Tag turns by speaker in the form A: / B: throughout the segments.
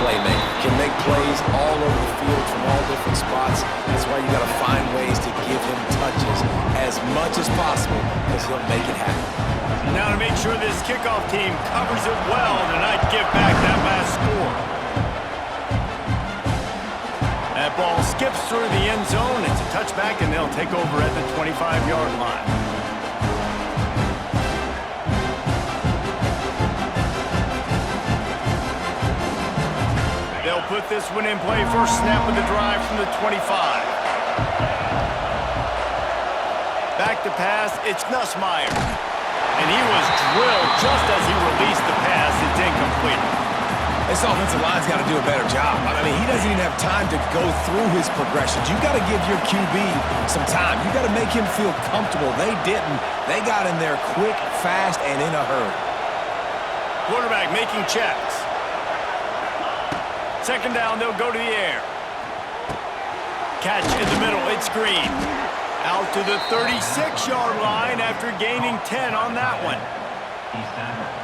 A: playmaker. Can make plays all over the field from all different spots. That's why you got to find ways to give him touches as much as possible because he'll make it happen.
B: Now to make sure this kickoff team covers it well to not give back that last score. That ball skips through the end zone. It's a touchback, and they'll take over at the 25-yard line. They'll put this one in play. First snap of the drive from the 25. Back to pass. It's Nussmeier. And he was drilled just as he released the pass. It's incomplete.
A: This offensive line's got to do a better job. I mean, he doesn't even have time to go through his progressions. You got to give your QB some time. You got to make him feel comfortable. They didn't. They got in there quick, fast, and in a hurry.
B: Quarterback making checks. Second down, they'll go to the air. Catch in the middle. It's Green. Out to the 36-yard line after gaining 10 on that one.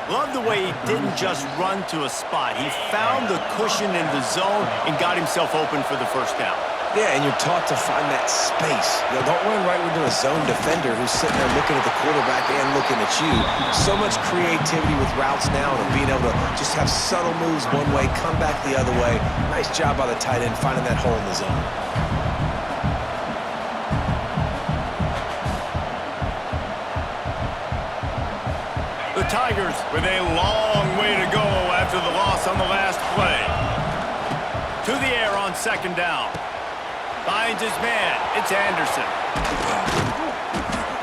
B: Love the way he didn't just run to a spot. He found the cushion in the zone and got himself open for the first down.
A: Yeah, and you're taught to find that space. You know, don't run right into a zone defender who's sitting there looking at the quarterback and looking at you. So much creativity with routes now and being able to just have subtle moves one way, come back the other way. Nice job by the tight end finding that hole in the zone.
B: The Tigers with a long way to go after the loss on the last play. To the air on second down. Finds his man. It's Anderson.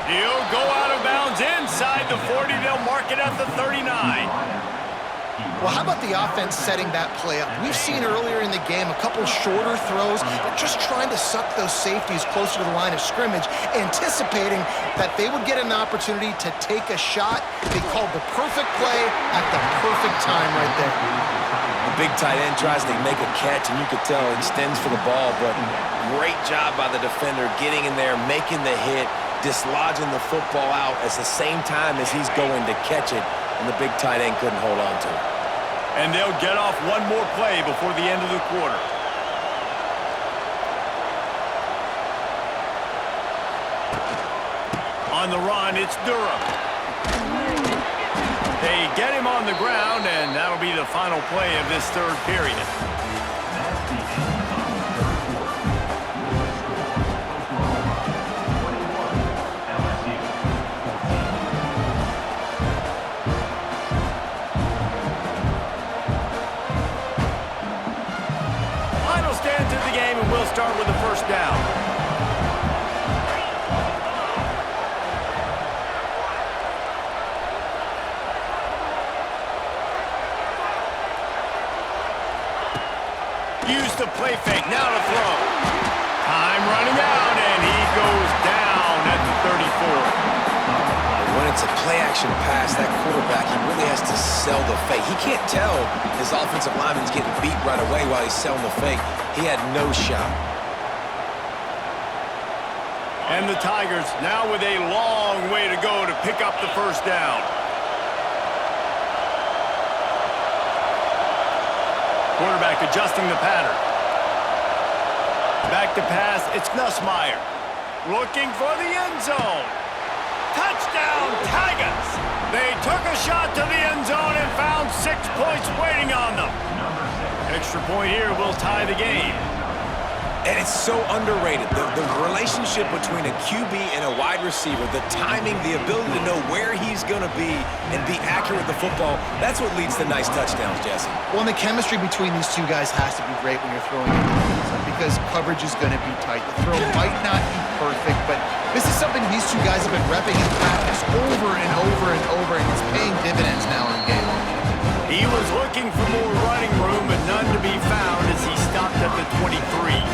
B: He'll go out of bounds inside the 40. They'll mark it at the 39.
C: Well, how about the offense setting that play up? We've seen earlier in the game a couple shorter throws. They're just trying to suck those safeties closer to the line of scrimmage, anticipating that they would get an opportunity to take a shot. They called the perfect play at the perfect time right there.
A: The big tight end tries to make a catch, and you could tell he extends for the ball, but great job by the defender getting in there, making the hit, dislodging the football out at the same time as he's going to catch it, and the big tight end couldn't hold on to it.
B: And they'll get off one more play before the end of the quarter. On the run, it's Durham. They get him on the ground, and that'll be the final play of this third period. We'll start with the first down. Use the play fake. Now to throw. Time running out, and he goes down at the 34.
A: When it's a play-action pass, that quarterback, he really has to sell the fake. He can't tell his offensive lineman's getting beat right away while he's selling the fake. He had no shot.
B: And the Tigers now with a long way to go to pick up the first down. Quarterback adjusting the pattern. Back to pass, it's Nussmeier. Looking for the end zone. Touchdown, Tigers! They took a shot to the end zone and found 6 points waiting on them. Extra point here will tie the game.
A: And it's so underrated. The relationship between a QB and a wide receiver, the timing, the ability to know where he's going to be and be accurate with the football, that's what leads to nice touchdowns, Jesse.
C: Well, and the chemistry between these two guys has to be great when you're throwing into the end zone because coverage is going to be tight. The throw might not be perfect, but this is something these two guys have been repping in practice over and over and over, and it's paying dividends now in game.
B: He was looking for more running room, but none to be found as he stopped at the 23.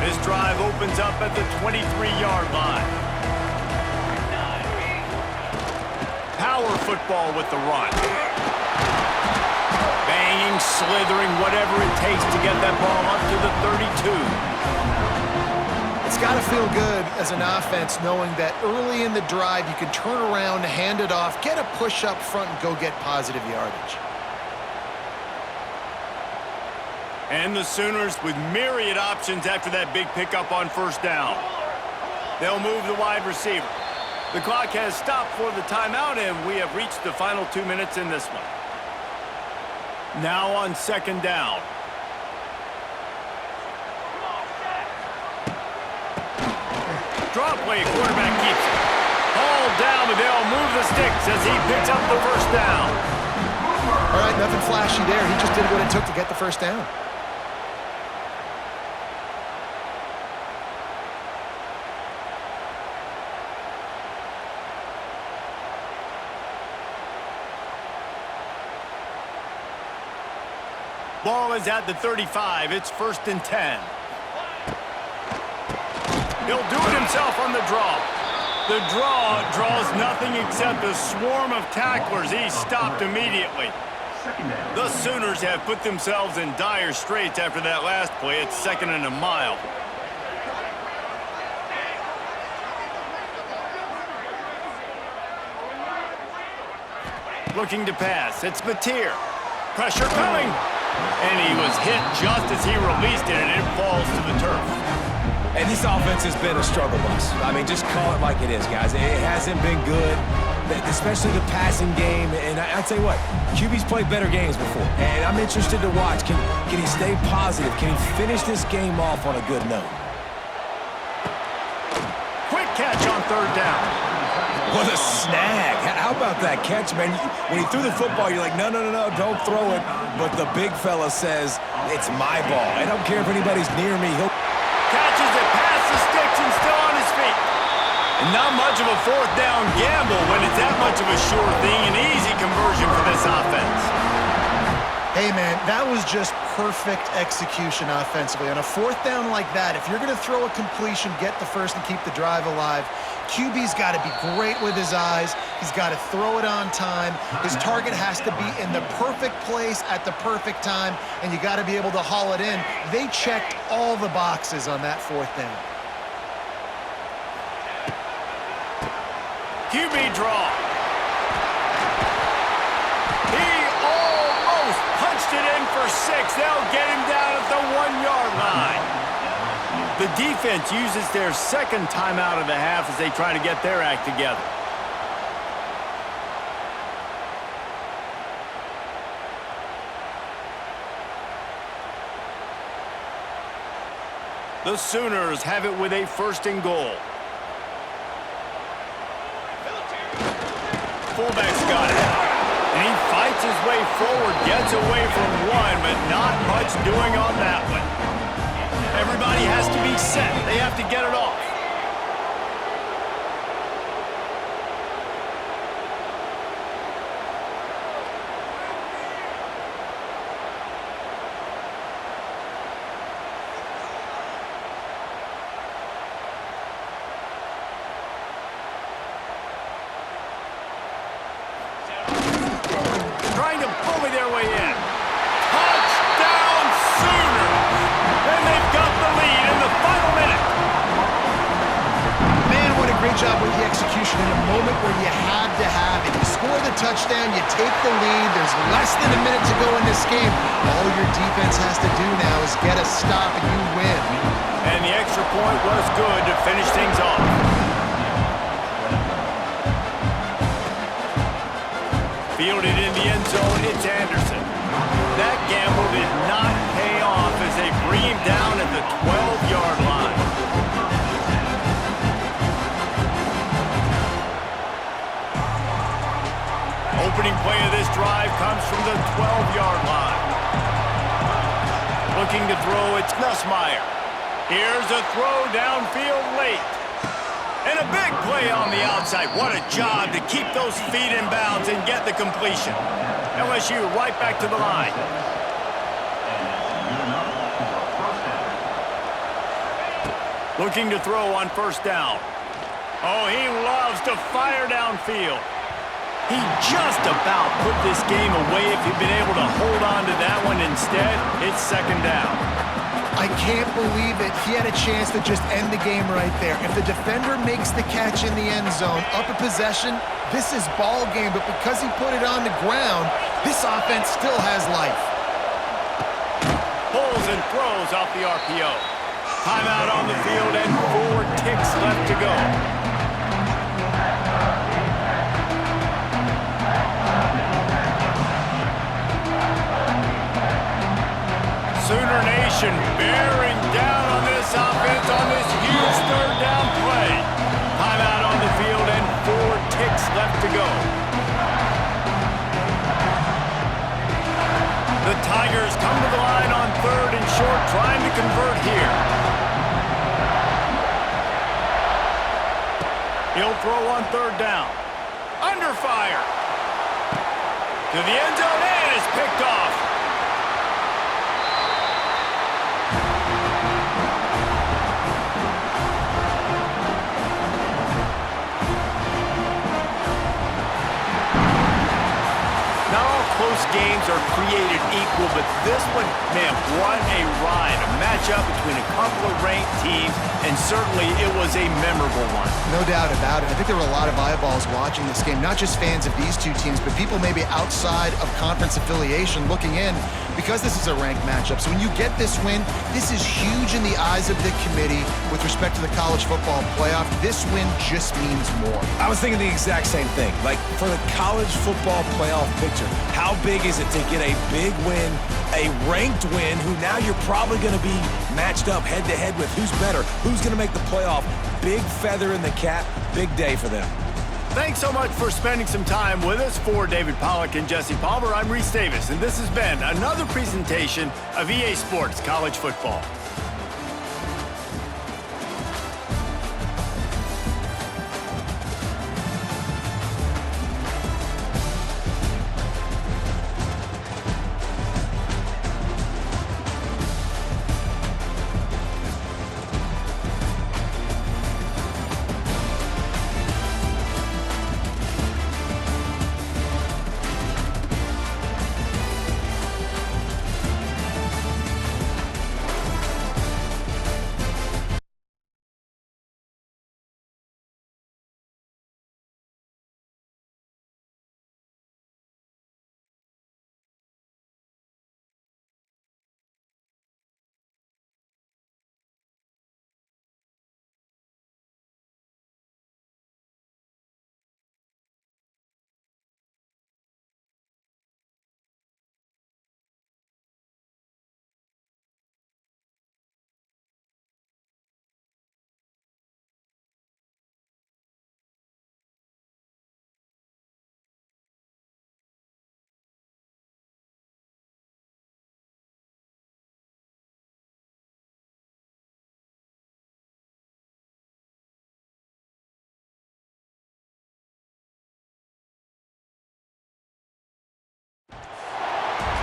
B: This drive opens up at the 23-yard line. Power football with the run. Banging, slithering, whatever it takes to get that ball up to the 32.
A: It's
C: It's got to feel good as an offense knowing that early in the drive you can turn around, hand it off, get a push up front, and go get positive yardage.
B: And the Sooners with myriad options after that big pickup on first down. They'll move the wide receiver. The clock has stopped for the timeout, and we have reached the final 2 minutes in this one. Now on second down. Draw play, quarterback keeps it. Ball down, but they'll move the sticks as he picks up the first down.
C: All right, nothing flashy there. He just did what it took to get the first down.
B: Ball is at the 35. It's 1st and 10. He'll do it himself on the draw. The draw draws nothing except a swarm of tacklers. He's stopped immediately. The Sooners have put themselves in dire straits after that last play. It's 2nd and a mile. Looking to pass. It's Mateer. Pressure coming. And he was hit just as he released it, and it falls to the turf.
A: And this offense has been a struggle bus. I mean, just call it like it is, guys. It hasn't been good, especially the passing game. And I'll tell you what, QB's played better games before. And I'm interested to watch. Can he stay positive? Can he finish this game off on a good note?
B: Quick catch on third down.
A: What a snag. How about that catch, man? When he threw the football, you're like, no, don't throw it. But the big fella says, it's my ball. I don't care if anybody's near me. He'll
B: catches it past the sticks and still on his feet. And not much of a fourth down gamble when it's that much of a sure thing. An easy conversion for this offense.
C: Hey, man, that was just perfect execution offensively. On a fourth down like that, if you're going to throw a completion, get the first and keep the drive alive, QB's got to be great with his eyes. He's got to throw it on time. His target has to be in the perfect place at the perfect time, and you got to be able to haul it in. They checked all the boxes on that fourth down.
B: QB draw. He almost punched it in for 6. They'll get him down at the 1-yard line. The defense uses their second timeout of the half as they try to get their act together. The Sooners have it with a 1st and goal. Fullback's got it. And he fights his way forward, gets away from one, but not much doing on that one. Everybody has to be set. They have to get it off. Trying to bully their way in. Touchdown Sooners! And they've got the lead in the final minute.
C: Man, what a great job with the execution in a moment where you had to have it. You score the touchdown, you take the lead. There's less than a minute to go in this game. All your defense has to do now is get a stop and you win.
B: And the extra point was good to finish things off. Fielded in the end zone, it's Anderson. That gamble did not pay off as they bring him down at the 12-yard line. Opening play of this drive comes from the 12-yard line. Looking to throw, it's Nussmeier. Here's a throw downfield late. And a big play on the outside. What a job to keep those feet in bounds and get the completion. LSU right back to the line. Looking to throw on first down. Oh, he loves to fire downfield. He just about put this game away if he'd been able to hold on to that one instead. It's 2nd down.
C: I I can't believe it. He had a chance to just end the game right there. If the defender makes the catch in the end zone, up a possession, this is ball game. But because he put it on the ground, this offense still has life.
B: Pulls and throws off the RPO. Timeout on the field and 4 ticks left to go. Sooner Nation bearing down on this offense on this huge third down play. Timeout on the field and 4 ticks left to go. The Tigers come to the line on 3rd and short, trying to convert here. He'll throw on 3rd down. Under fire. To the end zone and is picked off. Close games are created equal, but this one, man, what a ride. A matchup between a couple of ranked teams, and certainly it was a memorable one.
C: No doubt about it. I think there were a lot of eyeballs watching this game, not just fans of these two teams, but people maybe outside of conference affiliation looking in because this is a ranked matchup. So when you get this win, this is huge in the eyes of the committee with respect to the college football playoff. This win just means more.
A: I was thinking the exact same thing. Like, for the college football playoff picture, how big is it to get a big win, a ranked win, who now you're probably going to be matched up head-to-head with who's better, who's going to make the playoff. Big feather in the cap, big day for them.
B: Thanks so much for spending some time with us. For David Pollack and Jesse Palmer, I'm Reese Davis, and this has been another presentation of EA Sports College Football.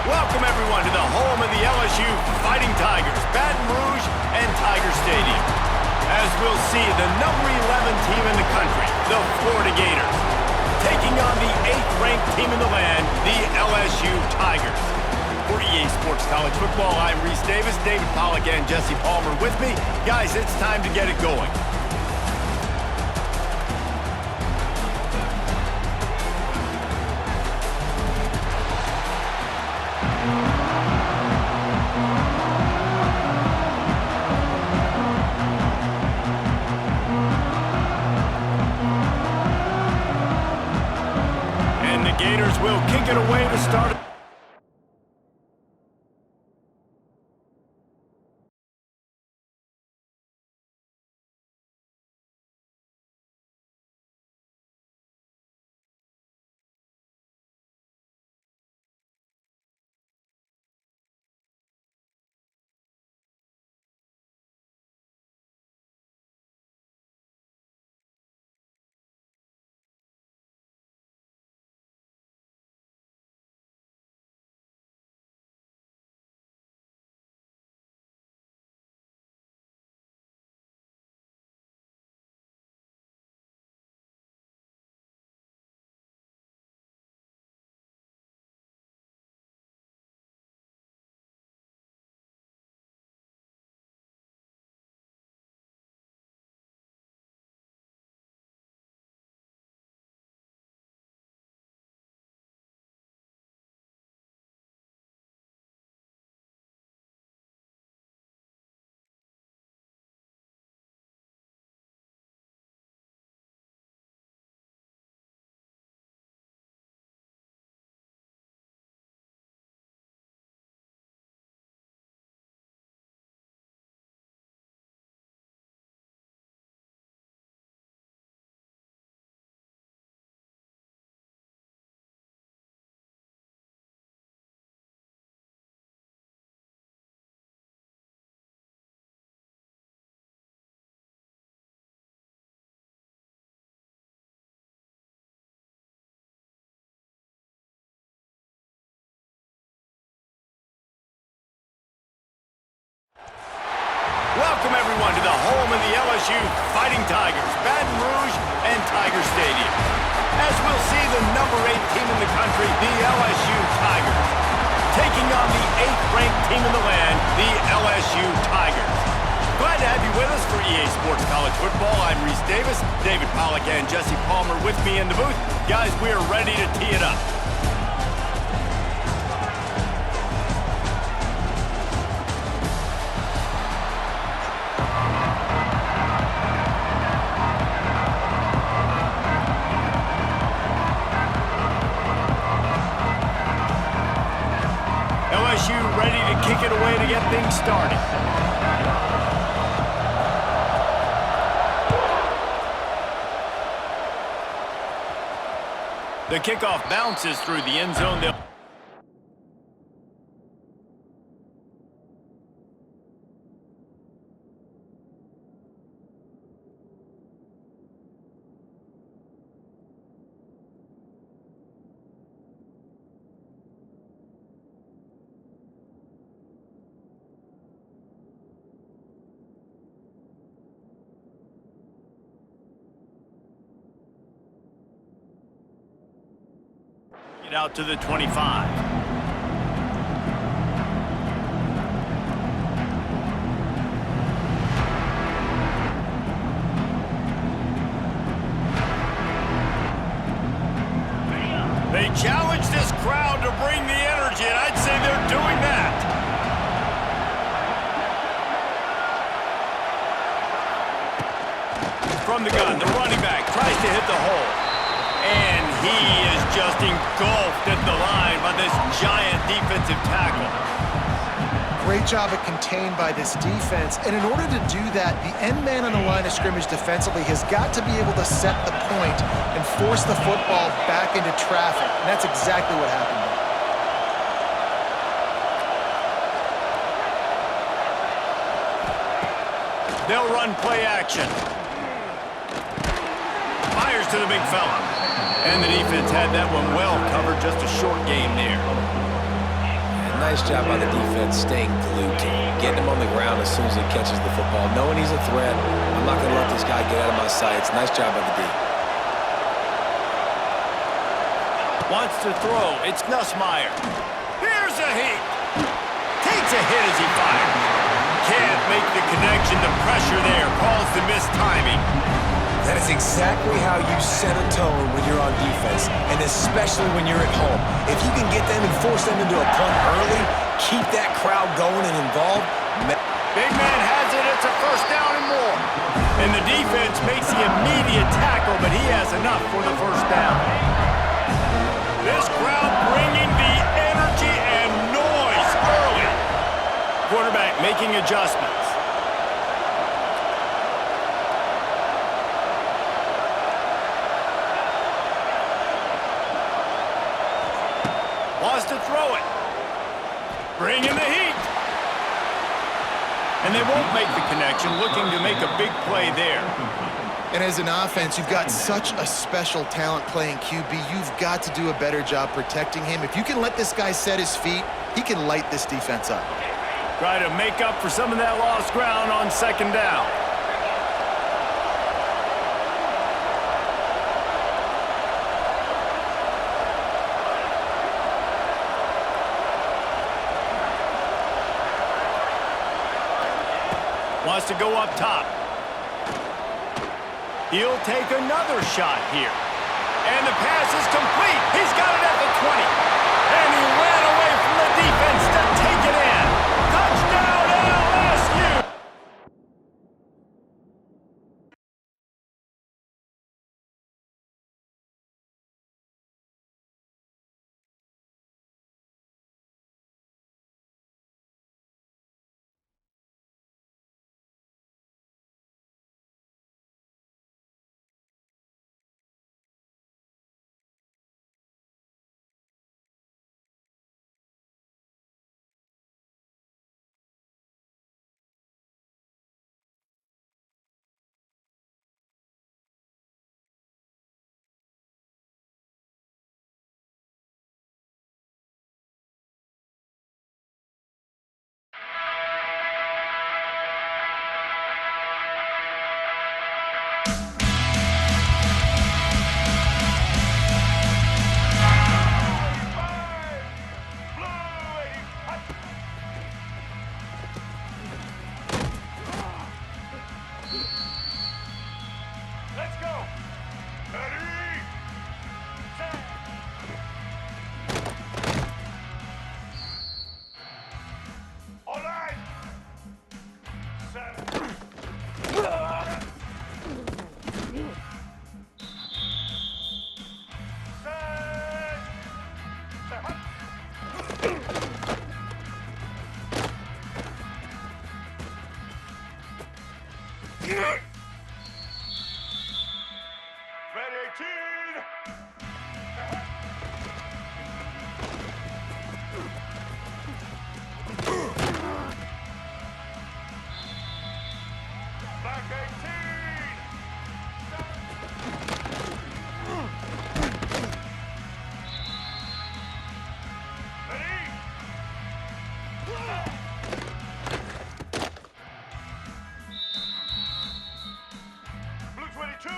B: Welcome, everyone, to the home of the LSU Fighting Tigers, Baton Rouge and Tiger Stadium. As we'll see, the number 11 team in the country, the Florida Gators, taking on the 8th-ranked team in the land, the LSU Tigers. For EA Sports College Football, I'm Reese Davis, David Pollack and Jesse Palmer with me. Guys, it's time to get it going. Gators will kick it away to start. LSU Fighting Tigers, Baton Rouge and Tiger Stadium. As we'll see the number 8 team in the country, the LSU Tigers, taking on the 8th-ranked team in the land, the LSU Tigers. Glad to have you with us for EA Sports College Football. I'm Reese Davis, David Pollack and Jesse Palmer with me in the booth. Guys, we are ready to tee it up. LSU ready to kick it away to get things started. The kickoff bounces through the end zone. Get out to the 25. They challenge this crowd to bring the energy, and I'd say they're doing that. From the gun, the running back tries to hit the hole. And he is just engulfed at the line by this giant defensive tackle.
C: Great job at contained by this defense. And in order to do that, the end man on the line of scrimmage defensively has got to be able to set the point and force the football back into traffic. And that's exactly what happened there.
B: They'll run play action. Fires to the big fella. And the defense had that one well covered, just a short game there.
A: And nice job by the defense staying glued to him, getting him on the ground as soon as he catches the football, knowing he's a threat. I'm not going to let this guy get out of my sights. Nice job by the D.
B: Wants to throw. It's Nussmeier. Here's a hit. Takes a hit as he fires. Can't make the connection. The pressure there calls the missed timing.
A: That is exactly how you set a tone when you're on defense, and especially when you're at home. If you can get them and force them into a punt early, keep that crowd going and involved.
B: Big man has it. It's a first down and more. And the defense makes the immediate tackle, but he has enough for the first down. This crowd bringing the energy and noise early. Quarterback making adjustments. Wants to throw it. Bring in the heat. And they won't make the connection, looking to make a big play there.
C: And as an offense, you've got such a special talent playing QB. You've got to do a better job protecting him. If you can let this guy set his feet, he can light this defense up.
B: Try to make up for some of that lost ground on second down. Wants to go up top. He'll take another shot here. And the pass is complete. He's got it at the 20. And he ran away from the defense to take it in. Touchdown, LSU! Let's go. Ready, set. All right. Set. Ready, 18. Black 18. Ready? Blue 22.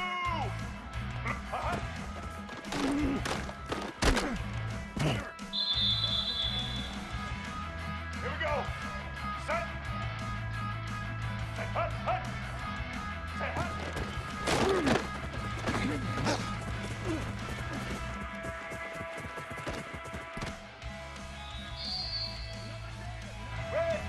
B: Here we go. Set. Set, hut, hut. Set, hut. Red.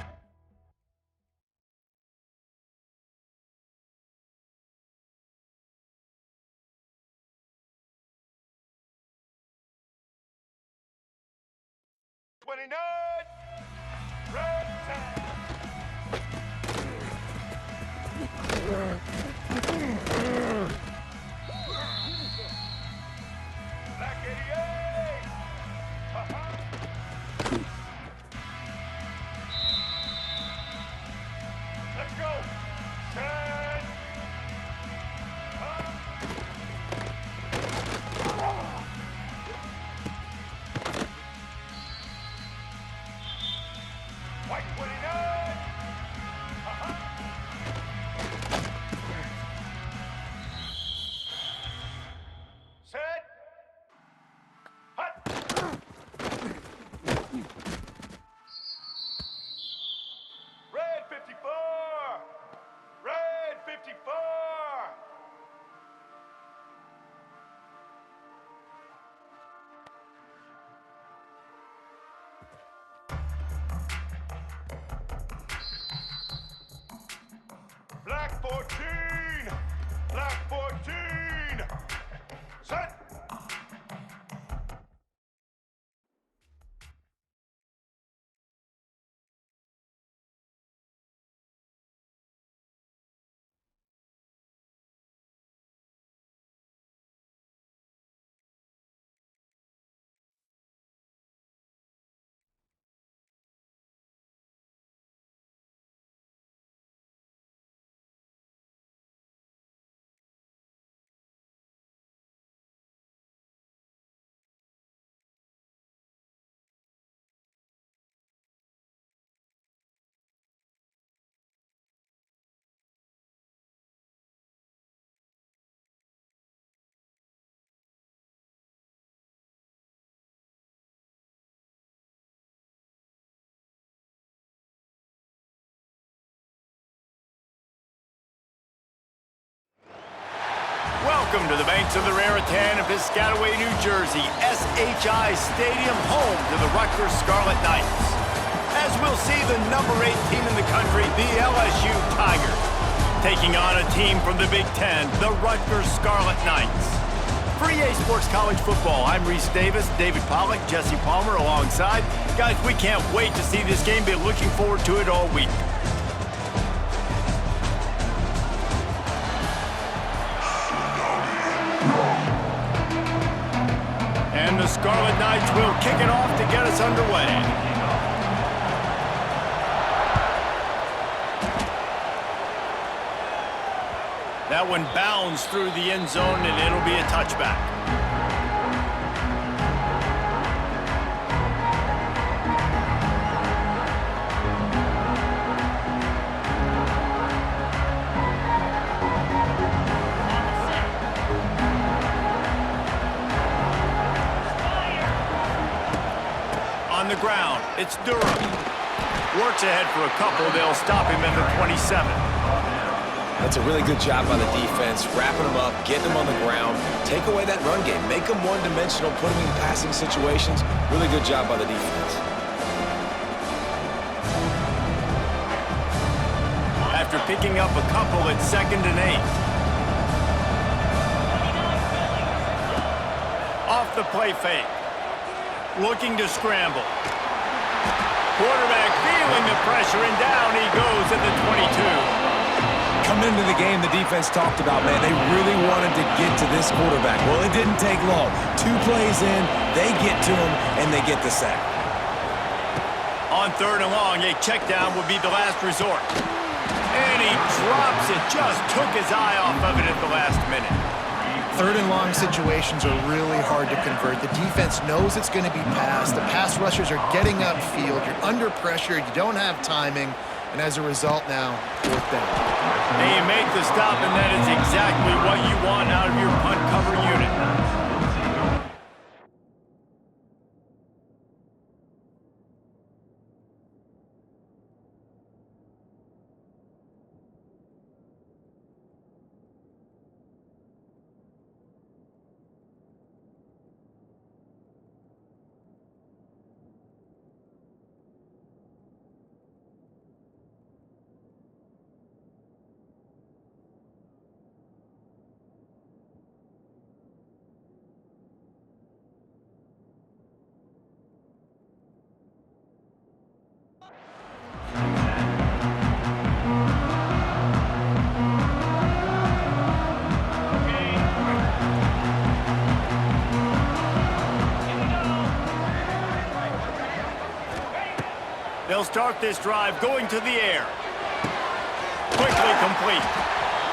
B: #29. Red set. Black 88. Let's go. Set. White 29. Set. Hut. Red 54. Red 54. Black 14. Black 14. Set. Welcome to the banks of the Raritan in Piscataway, New Jersey, SHI Stadium, home to the Rutgers Scarlet Knights. As we'll see, the #8 team in the country, the LSU Tigers, taking on a team from the Big Ten, the Rutgers Scarlet Knights. For EA Sports College Football, I'm Reese Davis, David Pollack, Jesse Palmer alongside. Guys, we can't wait to see this game. Been looking forward to it all week. And the Scarlet Knights will kick it off to get us underway. That one bounds through the end zone, and it'll be a touchback. On the ground, it's Durham. Works ahead for a couple. They'll stop him at the 27.
A: That's a really good job by the defense, wrapping them up, getting them on the ground, take away that run game, make them one-dimensional, put them in passing situations. Really good job by the defense.
B: After picking up a couple, it's 2nd and 8. Off the play fake. Looking to scramble. Quarterback feeling the pressure, and down he goes at the 22.
A: Coming into the game, the defense talked about, man, they really wanted to get to this quarterback. Well, it didn't take long. 2 plays in, they get to him, and they get the sack.
B: On 3rd and long, a check down would be the last resort. And he drops it, just took his eye off of it at the last minute.
C: 3rd and long situations are really hard to convert. The defense knows it's going to be passed. The pass rushers are getting upfield. You're under pressure. You don't have timing. And as a result now, 4th down.
B: And you make the stop, and that is exactly what you want out of your punt cover unit. They'll start this drive going to the air. Quickly complete.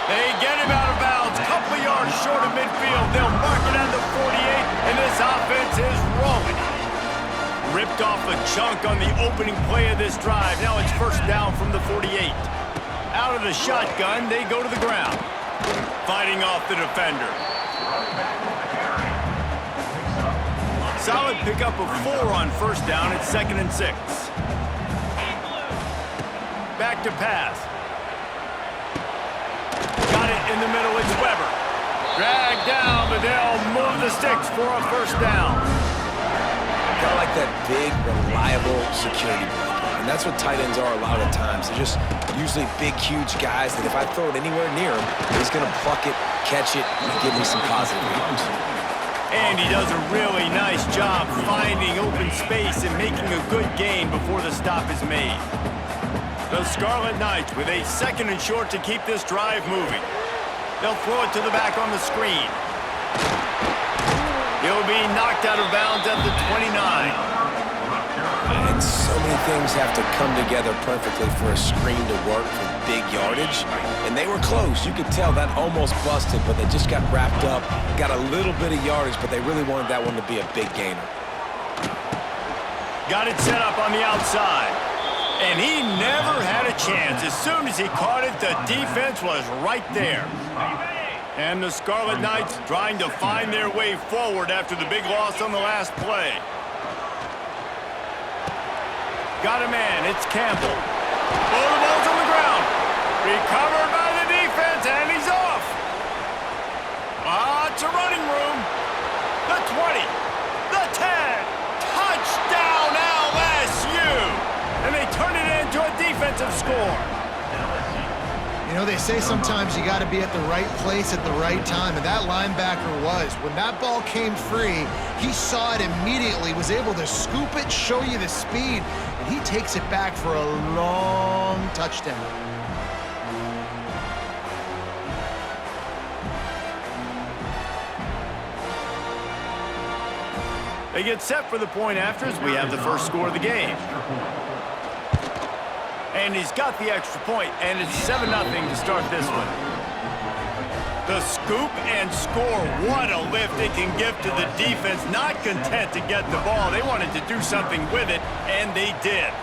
B: They get him out of bounds. Couple of yards short of midfield. They'll mark it at the 48, and this offense is rolling. Ripped off a chunk on the opening play of this drive. Now it's 1st down from the 48. Out of the shotgun, they go to the ground. Fighting off the defender. Solid pickup of 4 on 1st down. It's 2nd and 6. Back to pass. Got it in the middle, it's Weber. Dragged down, but they'll move the sticks for a 1st down.
A: Kind of like that big, reliable security blanket. And that's what tight ends are a lot of the times. They're just usually big, huge guys that if I throw it anywhere near him, he's going to pluck it, catch it, and give me some positive yards.
B: And he does a really nice job finding open space and making a good gain before the stop is made. The Scarlet Knights with a 2nd and short to keep this drive moving. They'll throw it to the back on the screen. He'll be knocked out of bounds at the 29.
A: And so many things have to come together perfectly for a screen to work for big yardage. And they were close. You could tell that almost busted, but they just got wrapped up, got a little bit of yardage, but they really wanted that one to be a big gainer.
B: Got it set up on the outside. And he never had a chance. As soon as he caught it, the defense was right there. And the Scarlet Knights trying to find their way forward after the big loss on the last play. Got a man, it's Campbell. Oh, the ball's on the ground. Recovered by the defense, and he's off. It's a running room. The 20, the 10, touchdown LSU. And they turn it into a defensive score.
C: You know, they say sometimes you got to be at the right place at the right time, and that linebacker was. When that ball came free, he saw it immediately, was able to scoop it, show you the speed, and he takes it back for a long touchdown.
B: They get set for the point after as we have the first score of the game. And he's got the extra point, and it's 7-0 to start this one. The scoop and score. What a lift it can give to the defense. Not content to get the ball. They wanted to do something with it, and they did.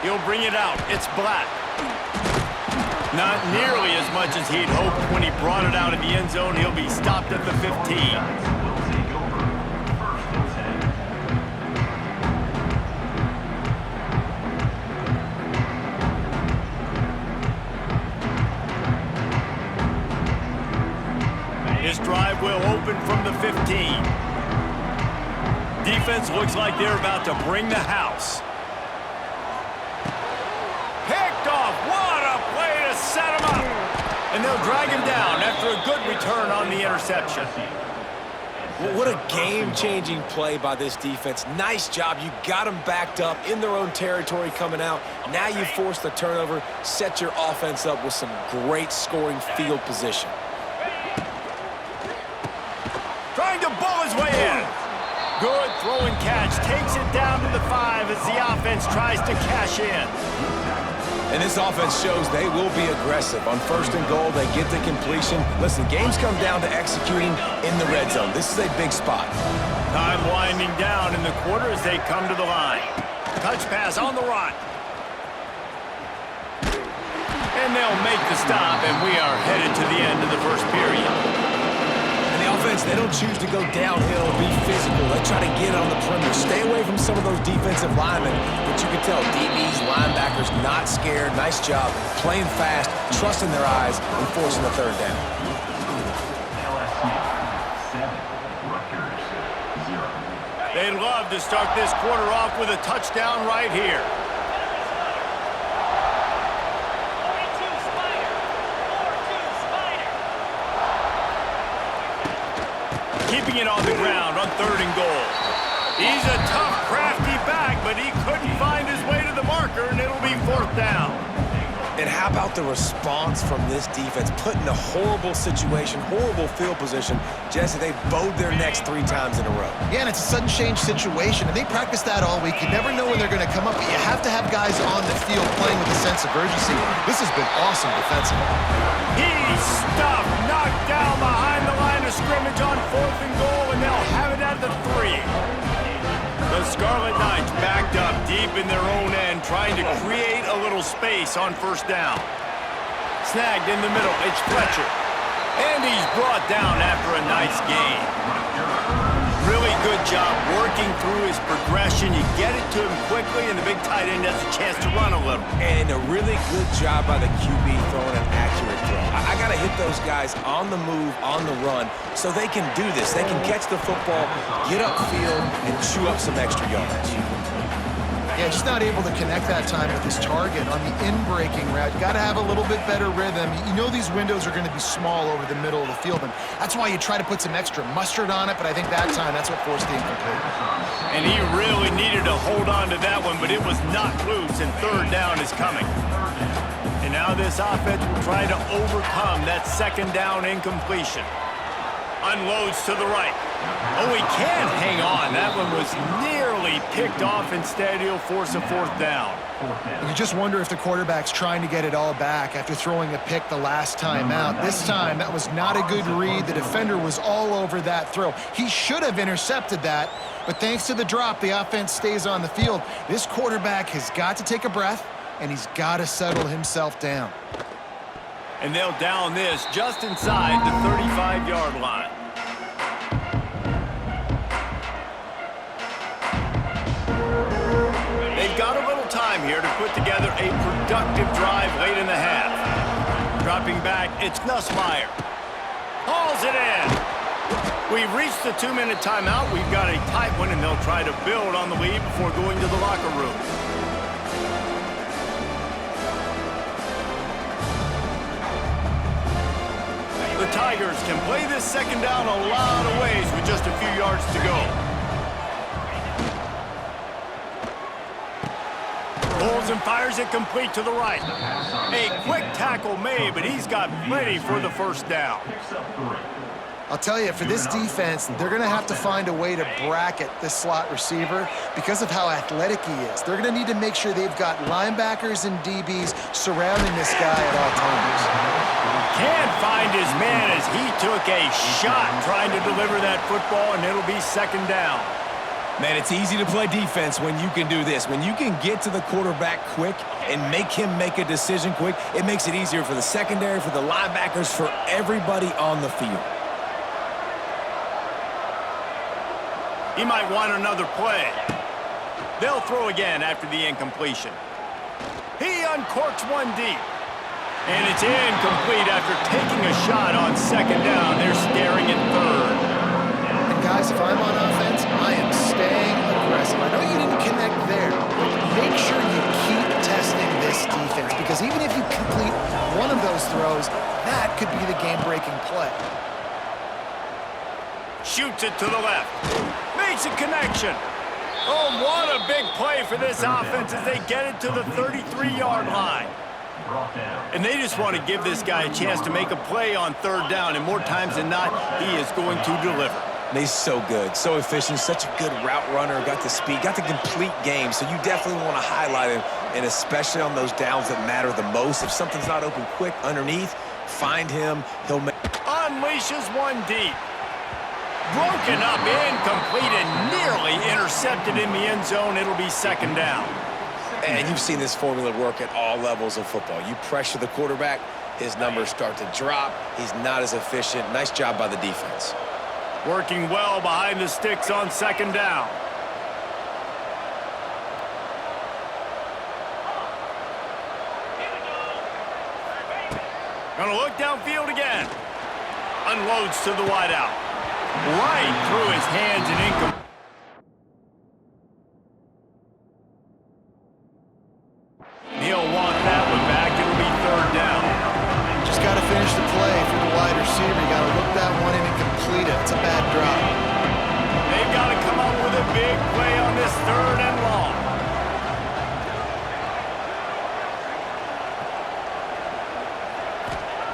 B: He'll bring it out. It's Black. Not nearly as much as he'd hoped when he brought it out of the end zone. He'll be stopped at the 15. open from the 15. Defense looks like they're about to bring the house. Picked off. What a play to set him up. And they'll drag him down after a good return on the interception.
A: Well, what a game-changing play by this defense. Nice job. You got them backed up in their own territory coming out. Now you force the turnover, set your offense up with some great scoring field position.
B: Trying to bull his way in. Good throw and catch. Takes it down to the 5 as the offense tries to cash in.
A: And this offense shows they will be aggressive. On 1st and goal, they get the completion. Listen, games come down to executing in the red zone. This is a big spot.
B: Time winding down in the quarter as they come to the line. Touch pass on the run. And they'll make the stop, and we are headed to the end of the first period.
A: And the offense, they don't choose to go downhill, be physical. They try to get it on the perimeter. Stay away from some of those defensive linemen. But you can tell DBs, linebackers, not scared. Nice job playing fast, trusting their eyes, and forcing the 3rd down.
B: They'd love to start this quarter off with a touchdown right here. Keeping it on the ground on 3rd and goal. He's a tough, crafty back, but he couldn't find his way to the marker, and it'll be 4th down.
A: And how about the response from this defense? Put in a horrible situation, horrible field position. Jesse, they bowed their necks 3 times in a row.
C: Yeah, and it's a sudden change situation, and they practice that all week. You never know when they're going to come up, but you have to have guys on the field playing with a sense of urgency. This has been awesome defensively.
B: He's stuffed, knocked down behind the line of scrimmage on 4th and goal, and they'll have it at the 3. The Scarlet Knights backed up deep in their own end, trying to create a little space on 1st down. Snagged in the middle, it's Fletcher. And he's brought down after a nice gain. Really good job working through his progression. You get it to him quickly, and the big tight end has a chance to run a little.
A: And a really good job by the QB throwing an accurate throw. I got to hit those guys on the move, on the run, so they can do this. They can catch the football, get upfield, and chew up some extra yards.
C: Yeah, just not able to connect that time with his target on the in-breaking route. You got to have a little bit better rhythm. You know these windows are going to be small over the middle of the field, and that's why you try to put some extra mustard on it, but I think that time that's what forced the incomplete.
B: And he really needed to hold on to that one, but it was not loose, and 3rd down is coming. And now this offense will try to overcome that 2nd down incompletion. Unloads to the right. Oh, he can't hang on. That one was nearly picked off. Instead, he'll force a 4th down.
C: You just wonder if the quarterback's trying to get it all back after throwing a pick the last time out. This time, that was not a good read. The defender was all over that throw. He should have intercepted that, but thanks to the drop, the offense stays on the field. This quarterback has got to take a breath, and he's got to settle himself down.
B: And they'll down this just inside the 35-yard line. They've got a little time here to put together a productive drive late in the half. Dropping back, it's Nussmeier. Hauls it in. We've reached the 2-minute timeout. We've got a tight one, and they'll try to build on the lead before going to the locker room. The Tigers can play this 2nd down a lot of ways with just a few yards to go. Pulls and fires it complete to the right. A quick tackle made, but he's got plenty for the 1st down.
C: I'll tell you, for this defense, they're going to have to find a way to bracket this slot receiver because of how athletic he is. They're going to need to make sure they've got linebackers and DBs surrounding this guy at all times.
B: Can't find his man as he took a shot trying to deliver that football, and it'll be 2nd down.
A: Man, it's easy to play defense when you can do this. When you can get to the quarterback quick and make him make a decision quick, it makes it easier for the secondary, for the linebackers, for everybody on the field.
B: He might want another play. They'll throw again after the incompletion. He uncorks one deep. And it's incomplete after taking a shot on 2nd down. They're staring at 3rd.
C: guys, if I'm on offense, I am staying aggressive. I know you didn't connect there, but make sure you keep testing this defense, because even if you complete one of those throws, that could be the game-breaking play.
B: Shoots it to the left. Makes a connection. Oh, what a big play for this offense as they get it to the 33-yard line. And they just want to give this guy a chance to make a play on third down, and more times than not, he is going to deliver.
A: And he's so good, so efficient, such a good route runner, got the speed, got the complete game, so you definitely want to highlight him, and especially on those downs that matter the most. If something's not open quick underneath, find him, he'll make...
B: Unleashes one deep. Broken up, incomplete, and nearly intercepted in the end zone. It'll be second down.
A: And you've seen this formula work at all levels of football. You pressure the quarterback, his numbers start to drop. He's not as efficient. Nice job by the defense.
B: Working well behind the sticks on second down. Gonna look downfield again. Unloads to the wideout. Right through his hands and incomplete. He'll want that one back. It'll be third down.
C: Just got to finish the play for the wide receiver. You got to look that one in and complete it. It's a bad drop.
B: They've got to come up with a big play on this third and long.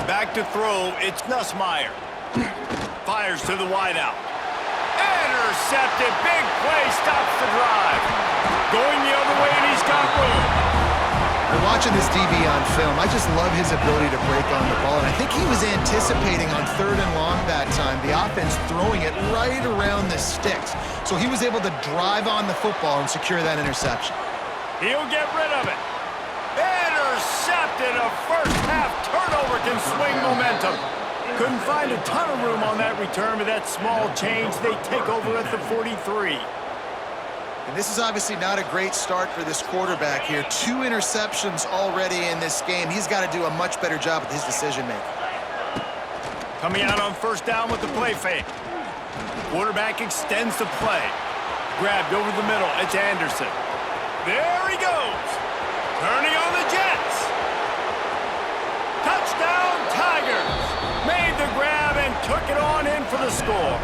B: Back to throw. It's Nussmeier. Fires to the wideout. Intercepted. Big play. Stops the drive. Going the other way, and he's got room.
C: We're watching this DB on film. I just love his ability to break on the ball, and I think he was anticipating on third and long that time, the offense throwing it right around the sticks. So he was able to drive on the football and secure that interception.
B: He'll get rid of it. Intercepted. A first-half turnover can swing momentum. Couldn't find a ton of room on that return, but that small change, they take over at the 43.
C: And this is obviously not a great start for this quarterback here. 2 interceptions already in this game. He's got to do a much better job with his decision-making.
B: Coming out on first down with the play fake. Quarterback extends the play. Grabbed over the middle. It's Anderson. There he goes. Turning on the Jets. Touchdown, Tigers. Made the grab and took it on in for the score.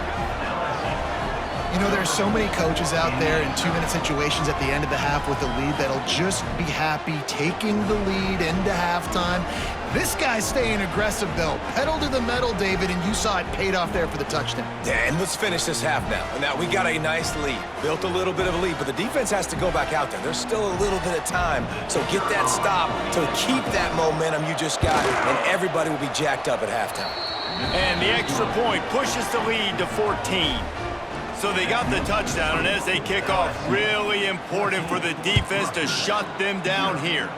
C: You know, there's so many coaches out there in 2-minute situations at the end of the half with the lead that'll just be happy taking the lead into halftime. This guy's staying aggressive, though. Pedal to the metal, David, and you saw it paid off there for the touchdown.
A: Yeah, and let's finish this half now. And now we got a nice lead. Built a little bit of a lead, but the defense has to go back out there. There's still a little bit of time. So get that stop to keep that momentum you just got, and everybody will be jacked up at halftime.
B: And the extra point pushes the lead to 14. So they got the touchdown, and as they kick off, really important for the defense to shut them down here.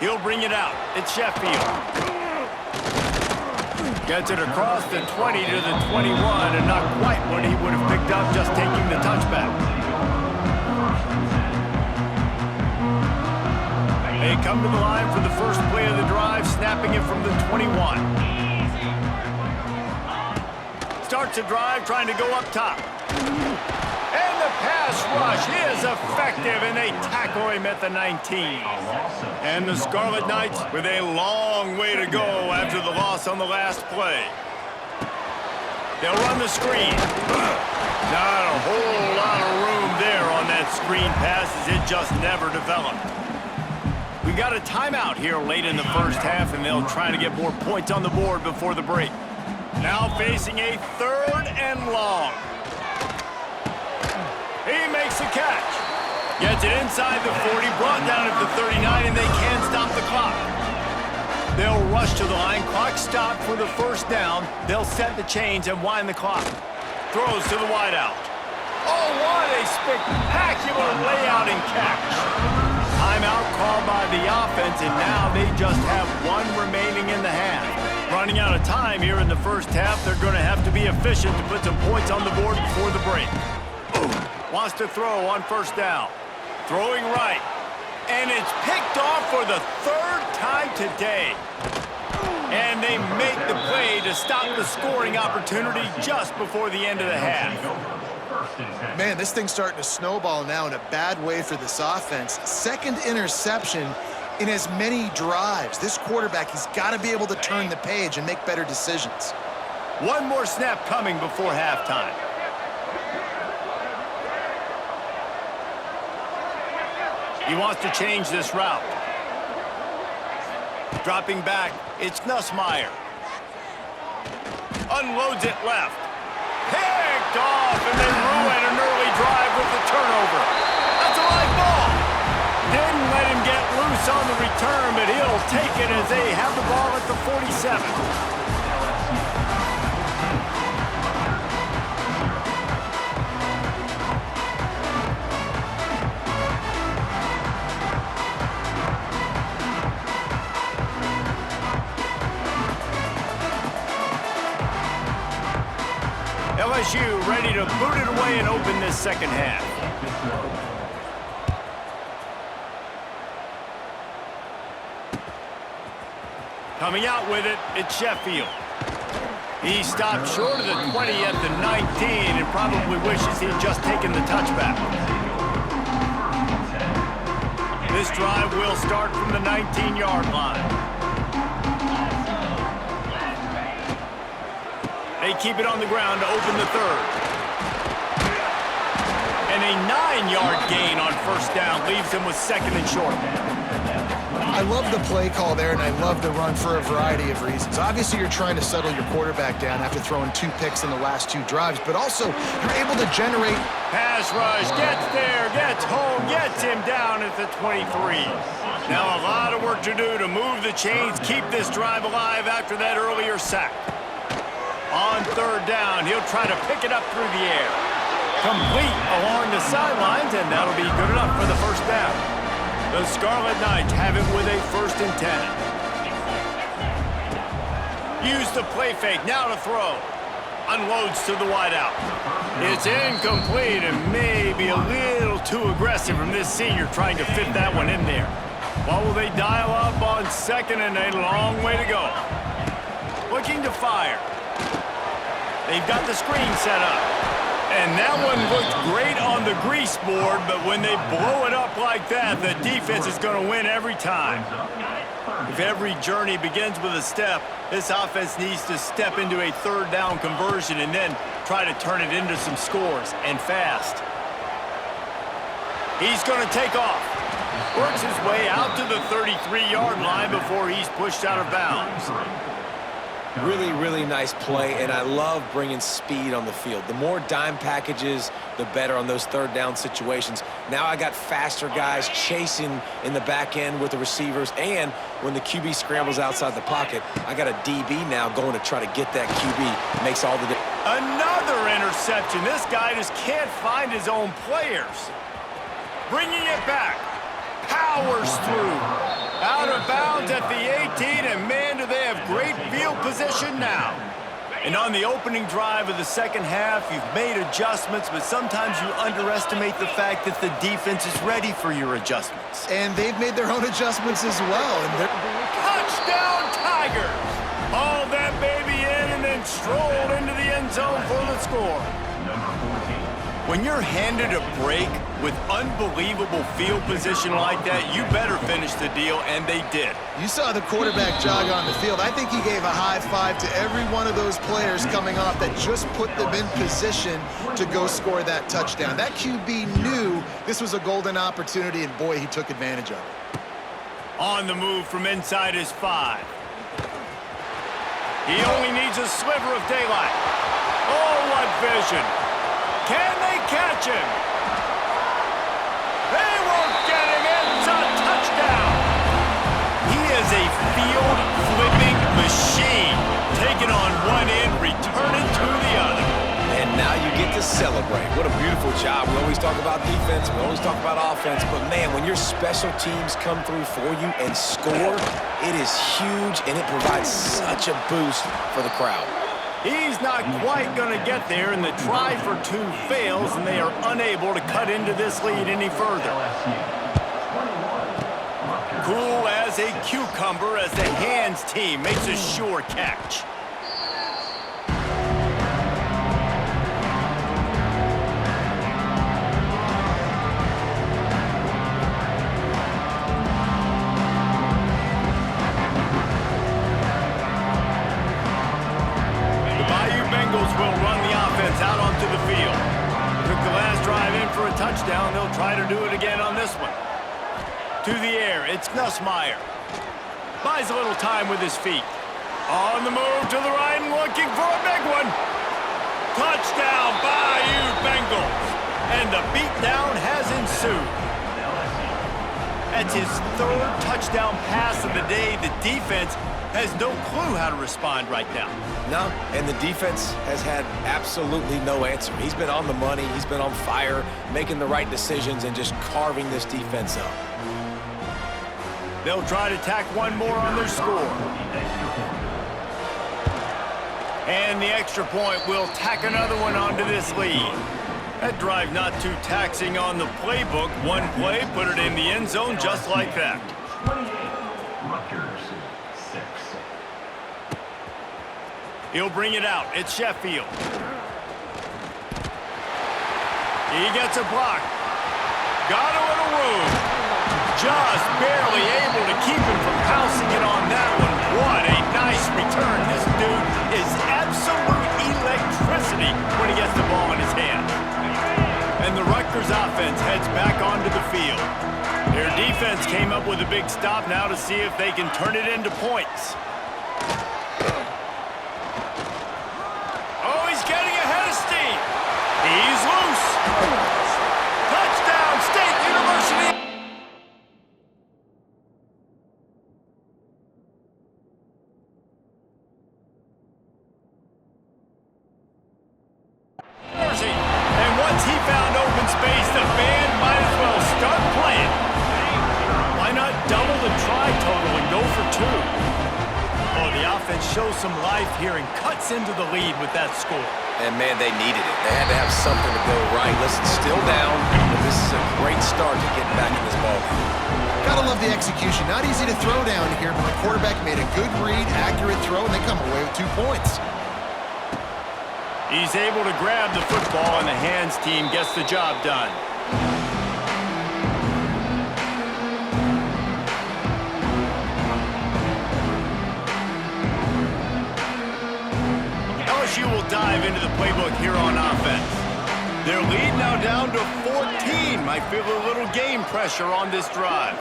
B: He'll bring it out. It's Sheffield. Gets it across the 20 to the 21, and not quite what he would have picked up just taking the touchback. They come to the line for the first play of the drive, snapping it from the 21. Starts a drive, trying to go up top. And the pass rush is effective, and they tackle him at the 19. And the Scarlet Knights with a long way to go after the loss on the last play. They'll run the screen. Not a whole lot of room there on that screen pass, as it just never developed. We got a timeout here late in the first half, and they'll try to get more points on the board before the break. Now facing a third and long. He makes a catch. Gets it inside the 40, brought down at the 39, and they can't stop the clock. They'll rush to the line. Clock stopped for the first down. They'll set the chains and wind the clock. Throws to the wideout. Oh, what a spectacular layout and catch. Timeout called by the offense, and now they just have one remaining in the half. Running out of time here in the first half, they're going to have to be efficient to put some points on the board before the break. Wants to throw on first down. Throwing right. And it's picked off for the third time today. And they make the play to stop the scoring opportunity just before the end of the half.
C: Man, this thing's starting to snowball now in a bad way for this offense. Second interception in as many drives. This quarterback, he's got to be able to turn the page and make better decisions.
B: One more snap coming before halftime. He wants to change this route. Dropping back, it's Nussmeier. Unloads it left. Picked off, and they ruin an early drive with the turnover. That's a live ball. Didn't let him get loose on the return, but he'll take it as they have the ball at the 47. LSU ready to boot it away and open this second half. Coming out with it, it's Sheffield. He stopped short of the 20 at the 19 and probably wishes he had just taken the touchback. This drive will start from the 19-yard line. They keep it on the ground to open the third. And a 9-yard gain on first down leaves them with second and short.
C: I love the play call there, and I love the run for a variety of reasons. Obviously, you're trying to settle your quarterback down after throwing 2 picks in the last 2 drives, but also you're able to generate...
B: Pass rush, gets there, gets home, gets him down at the 23. Now a lot of work to do to move the chains, keep this drive alive after that earlier sack. On third down, he'll try to pick it up through the air. Complete along the sidelines, and that'll be good enough for the first down. The Scarlet Knights have it with a 1st and 10. Use the play fake, now to throw. Unloads to the wideout. It's incomplete and maybe a little too aggressive from this senior trying to fit that one in there. What will they dial up on second and a long way to go? Looking to fire. They've got the screen set up. And that one looked great on the grease board, but when they blow it up like that, the defense is going to win every time. If every journey begins with a step, this offense needs to step into a third down conversion and then try to turn it into some scores, and fast. He's going to take off. Works his way out to the 33-yard line before he's pushed out of bounds.
A: Really, really nice play, and I love bringing speed on the field. The more dime packages, the better on those third down situations. Now I got faster guys chasing in the back end with the receivers, and when the QB scrambles outside the pocket, I got a DB now going to try to get that QB. Makes all the difference.
B: Another interception. This guy just can't find his own players. Bringing it back. Powers through. Out of bounds at the 18, and man, do they have great field position now. And on the opening drive of the second half, you've made adjustments, but sometimes you underestimate the fact that the defense is ready for your adjustments.
C: And they've made their own adjustments as well. And
B: touchdown, Tigers! Hauled that baby in and then strolled into the end zone for the score. When you're handed a break with unbelievable field position like that, you better finish the deal, and they did.
C: You saw the quarterback jog on the field. I think he gave a high five to every one of those players coming off that just put them in position to go score that touchdown. That QB knew this was a golden opportunity, and boy, he took advantage of it.
B: On the move from inside his 5. He only needs a sliver of daylight. Oh, what vision. Can they catch him? They won't get him. It's a touchdown. He is a field-flipping machine. Taking on one end, returning to the other.
A: And now you get to celebrate. What a beautiful job. We always talk about defense. We always talk about offense. But, man, when your special teams come through for you and score, it is huge, and it provides such a boost for the crowd.
B: He's not quite going to get there, and the try for 2 fails, and they are unable to cut into this lead any further. Cool as as a cucumber as the hands team makes a sure catch. Will run the offense out onto the field. Took the last drive in for a touchdown. They'll try to do it again on this one. To the air, it's Nussmeier. Buys a little time with his feet. On the move to the right and looking for a big one. Touchdown, Bayou Bengals. And the beatdown has ensued. That's his third touchdown pass of the day. The defense has no clue how to respond right now.
A: No, and the defense has had absolutely no answer. He's been on the money, he's been on fire, making the right decisions and just carving this defense up.
B: They'll try to tack one more on their score. And the extra point will tack another one onto this lead. That drive not too taxing on the playbook. One play, put it in the end zone just like that.
D: 28, Rutgers, 6.
B: He'll bring it out. It's Sheffield. He gets a block. Got a little room. Just barely able to keep him from pouncing it on that one. What a nice return. This dude is absolute electricity when he gets the ball in his hand. And the Rutgers offense heads back onto the field. Their defense came up with a big stop now to see if they can turn it into points. Getting ahead of steam. He's loose. Touchdown, State University. And once he found open space, the band might as well start playing. Why not double the try total and go for 2? Oh, the offense shows some life here and cuts into the lead with that score.
A: And, man, they needed it. They had to have something to go right. Listen, still down, but this is a great start to getting back in this ball game.
C: Gotta love the execution. Not easy to throw down here, but the quarterback made a good read, accurate throw, and they come away with 2 points.
B: He's able to grab the football, and the hands team gets the job done. LSU will dive into the playbook here on offense. Their lead now down to 14. Might feel a little game pressure on this drive.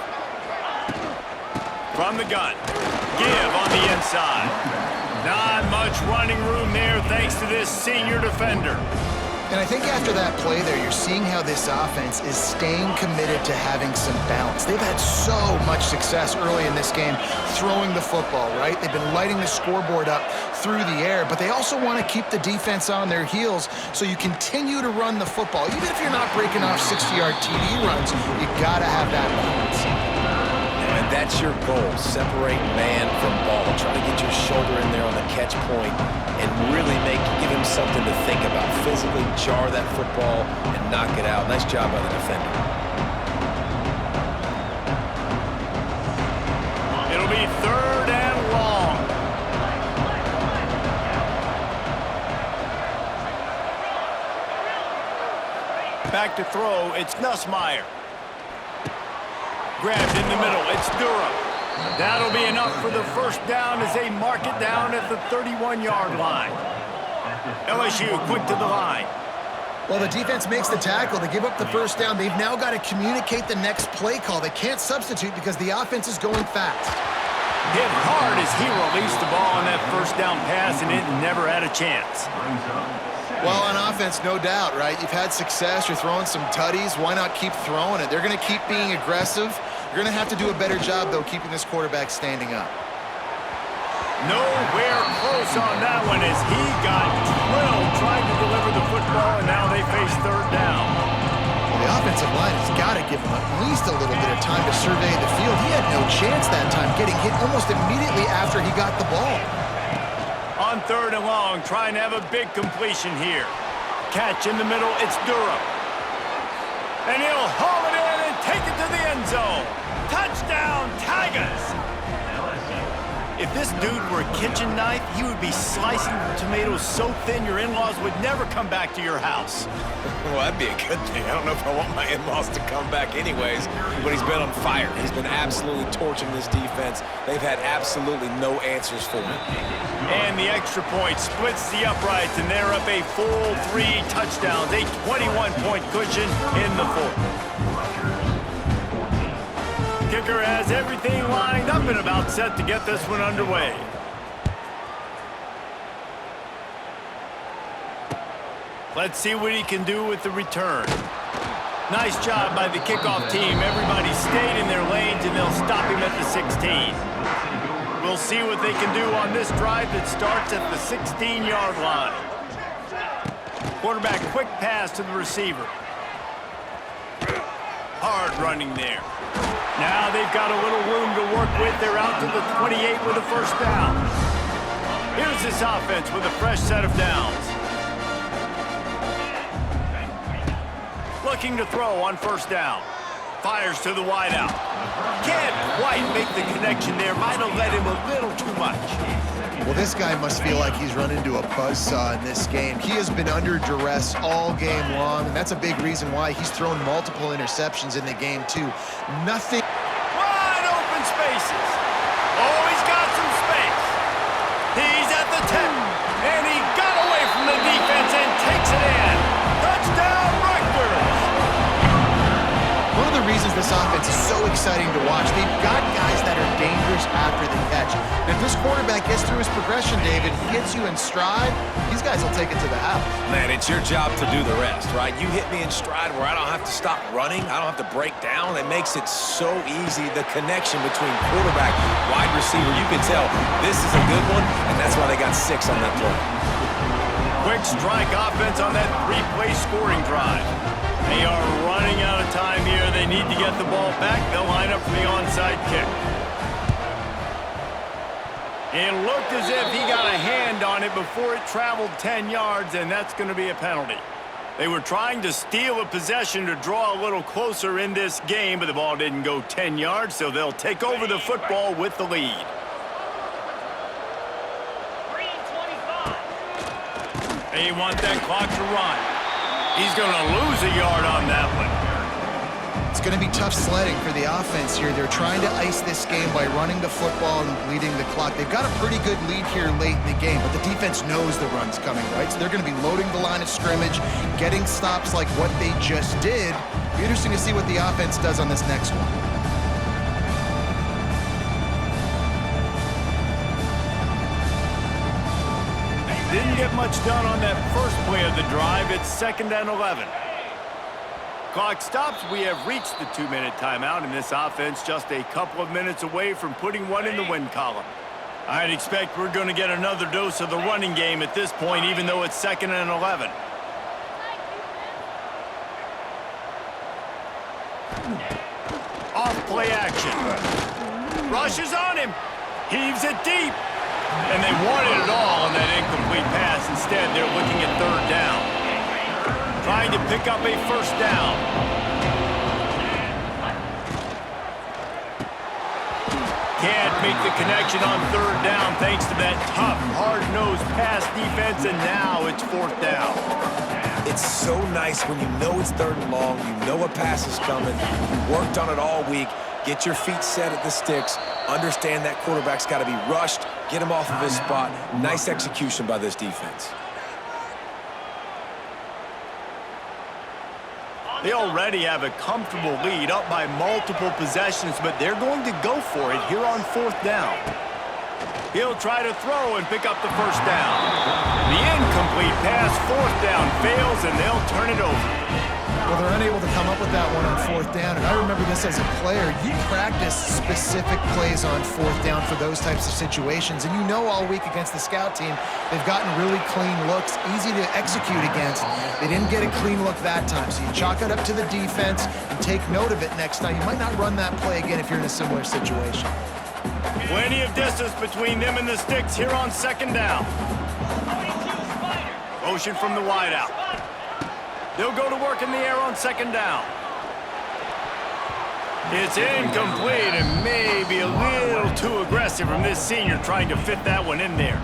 B: From the gun. Give on the inside. Not much running room there thanks to this senior defender.
C: And I think after that play there, you're seeing how this offense is staying committed to having some balance. They've had so much success early in this game throwing the football, right? They've been lighting the scoreboard up through the air, but they also want to keep the defense on their heels so you continue to run the football. Even if you're not breaking off 60-yard TD runs, you got to have that balance.
A: And that's your goal. Separate man from ball. Try to get your shoulder in there on the catch point and really give him something to think about. Physically jar that football and knock it out. Nice job by the defender.
B: It'll be 3rd and long. Back to throw. It's Nussmeier. Grabbed in the middle. It's Durham. That'll be enough for the first down as they mark it down at the 31-yard line. LSU quick to the line.
C: Well, the defense makes the tackle. They give up the first down. They've now got to communicate the next play call. They can't substitute because the offense is going fast.
B: Hit hard as he released the ball on that first down pass, and it never had a chance.
C: Well, on offense, no doubt, right? You've had success. You're throwing some tutties. Why not keep throwing it? They're going to keep being aggressive. You're going to have to do a better job, though, keeping this quarterback standing up.
B: Nowhere close on that one as he got drilled trying to deliver the football, and now they face 3rd down.
C: Well, the offensive line has got to give him at least a little bit of time to survey the field. He had no chance that time, getting hit almost immediately after he got the ball.
B: On 3rd and long, trying to have a big completion here. Catch in the middle, it's Durham. And he'll haul it in and take it to the end zone. Touchdown, Tigers! dude were a kitchen knife, he would be slicing tomatoes so thin your in-laws would never come back to your house.
A: Well, that'd be a good thing. I don't know if I want my in-laws to come back anyways, but he's been on fire. He's been absolutely torching this defense. They've had absolutely no answers for him.
B: And the extra point splits the uprights, and they're up a full 3 touchdowns, a 21-point cushion in the fourth. Kicker has everything lined up and about set to get this one underway. Let's see what he can do with the return. Nice job by the kickoff team. Everybody stayed in their lanes, and they'll stop him at the 16. We'll see what they can do on this drive that starts at the 16-yard line. Quarterback quick pass to the receiver. Hard running there. Now they've got a little room to work with. They're out to the 28 with a first down. Here's this offense with a fresh set of downs. Looking to throw on first down. Fires to the wideout. Can't quite make the connection there. Might have led him a little too much.
C: Well, this guy must feel like he's run into a buzzsaw in this game. He has been under duress all game long, and that's a big reason why he's thrown multiple interceptions in the game, too. Nothing.
B: Wide open spaces. Oh, he's got some space. He's at the 10, and he got away from the defense and takes it in. Touchdown, Rutgers.
C: One of the reasons this offense is so exciting to watch, they've got guys that are dangerous after the catch. And if this quarterback gets through his progression, David, he hits you in stride, these guys will take it to the house.
A: Man, it's your job to do the rest, right? You hit me in stride where I don't have to stop running. I don't have to break down. It makes it so easy. The connection between quarterback, wide receiver, you can tell this is a good one, and that's why they got 6 on that play.
B: Quick strike offense on that 3-play scoring drive. They are running out of time here. They need to get the ball back. They'll line up for the onside kick. It looked as if he got a hand on it before it traveled 10 yards, and that's going to be a penalty. They were trying to steal a possession to draw a little closer in this game, but the ball didn't go 10 yards, so they'll take over the football with the lead. They want that clock to run. He's going to lose a yard on that one.
C: It's going to be tough sledding for the offense here. They're trying to ice this game by running the football and bleeding the clock. They've got a pretty good lead here late in the game, but the defense knows the run's coming, right? So they're going to be loading the line of scrimmage, getting stops like what they just did. It'll be interesting to see what the offense does on this next one.
B: Didn't get much done on that first play of the drive. It's 2nd and 11. Clock stops. We have reached the 2-minute timeout, and this offense just a couple of minutes away from putting one in the win column. I'd expect we're going to get another dose of the running game at this point, even though it's 2nd and 11. Off play action. Rushes on him. Heaves it deep. And they wanted it all on that incomplete pass. Instead, they're looking at 3rd down. Trying to pick up a first down. Can't make the connection on 3rd down thanks to that tough, hard-nosed pass defense, and now it's 4th down.
A: It's so nice when you know it's 3rd and long, you know a pass is coming, you worked on it all week, get your feet set at the sticks, understand that quarterback's got to be rushed, get him off of his spot. Nice execution by this defense.
B: They already have a comfortable lead, up by multiple possessions, but they're going to go for it here on 4th down. He'll try to throw and pick up the first down. The incomplete pass, 4th down, fails, and they'll turn it over.
C: Well, they're unable to come up with that one on 4th down, and I remember this as a player. You practice specific plays on 4th down for those types of situations, and you know all week against the scout team, they've gotten really clean looks, easy to execute against. They didn't get a clean look that time, so you chalk it up to the defense and take note of it next time. You might not run that play again if you're in a similar situation.
B: Plenty of distance between them and the sticks here on 2nd down. Motion from the wideout. They'll go to work in the air on 2nd down. It's incomplete and maybe a little too aggressive from this senior trying to fit that one in there.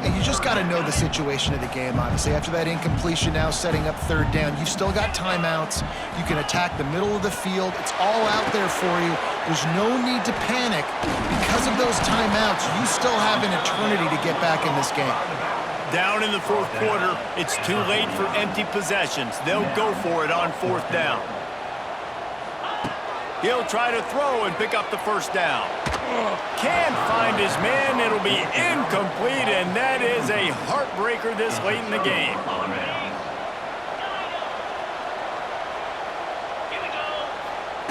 C: And you just got to know the situation of the game, obviously. After that incompletion, now setting up third down, you've still got timeouts. You can attack the middle of the field. It's all out there for you. There's no need to panic. Because of those timeouts, you still have an eternity to get back in this game.
B: Down in the fourth quarter, it's too late for empty possessions. They'll go for it on fourth down. He'll try to throw and pick up the first down. Can't find his man. It'll be incomplete, and that is a heartbreaker this late in the game.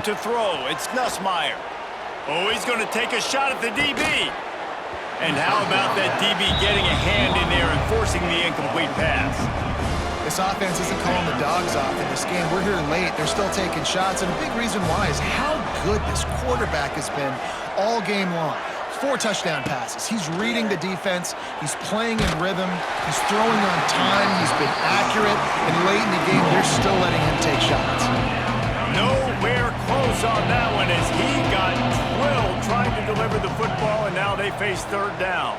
B: To throw, it's Nussmeier. Oh, he's going to take a shot at the DB. And how about that DB getting a hand in there and forcing the incomplete pass?
C: This offense isn't calling the dogs off in this game. We're here late. They're still taking shots, and a big reason why is how good this quarterback has been all game long. 4 touchdown passes. He's reading the defense. He's playing in rhythm. He's throwing on time. He's been accurate. And late in the game, they're still letting him take shots.
B: Nowhere close on that one as he got drilled trying to deliver the football, and now they face third down.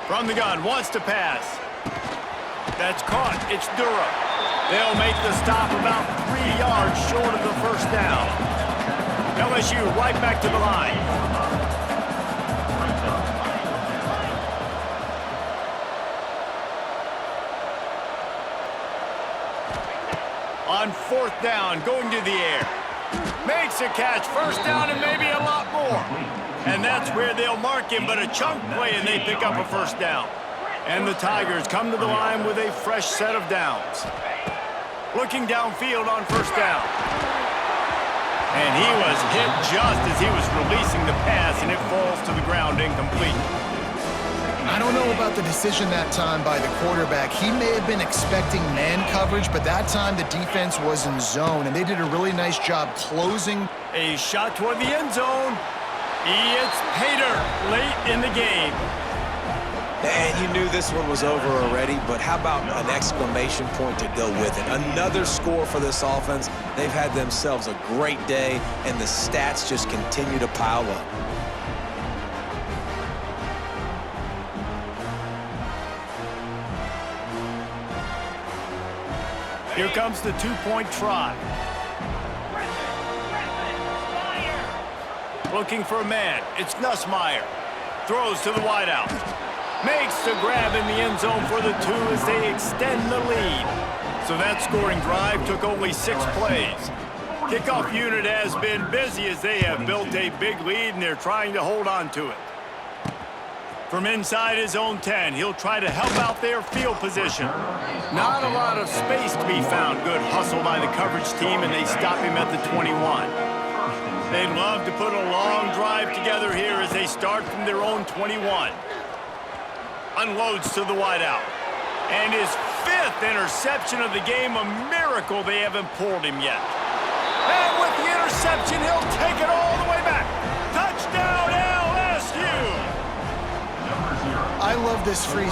B: From the gun, wants to pass. That's caught. It's Durham. They'll make the stop about 3 yards short of the first down. LSU right back to the line. On fourth down, going to the air. Makes a catch, first down, and maybe a lot more. And that's where they'll mark him, but a chunk play, and they pick up a first down. And the Tigers come to the line with a fresh set of downs. Looking downfield on first down. And he was hit just as he was releasing the pass, and it falls to the ground incomplete.
C: I don't know about the decision that time by the quarterback. He may have been expecting man coverage, but that time the defense was in zone, and they did a really nice job closing.
B: A shot toward the end zone. It's Pater late in the game.
A: And you knew this one was over already, but how about an exclamation point to go with it? Another score for this offense. They've had themselves a great day, and the stats just continue to pile up.
B: Here comes the two-point try. Looking for a man. It's Nussmeier. Throws to the wideout. Makes the grab in the end zone for the 2 as they extend the lead. So that scoring drive took only 6 plays. Kickoff unit has been busy as they have built a big lead and they're trying to hold on to it. From inside his own 10, he'll try to help out their field position. Not a lot of space to be found. Good hustle by the coverage team, and they stop him at the 21. They'd love to put a long drive together here as they start from their own 21. Unloads to the wideout. And his 5th interception of the game, a miracle they haven't pulled him yet. And with the interception, he'll take it all the way back. Touchdown, LSU!
C: I love this free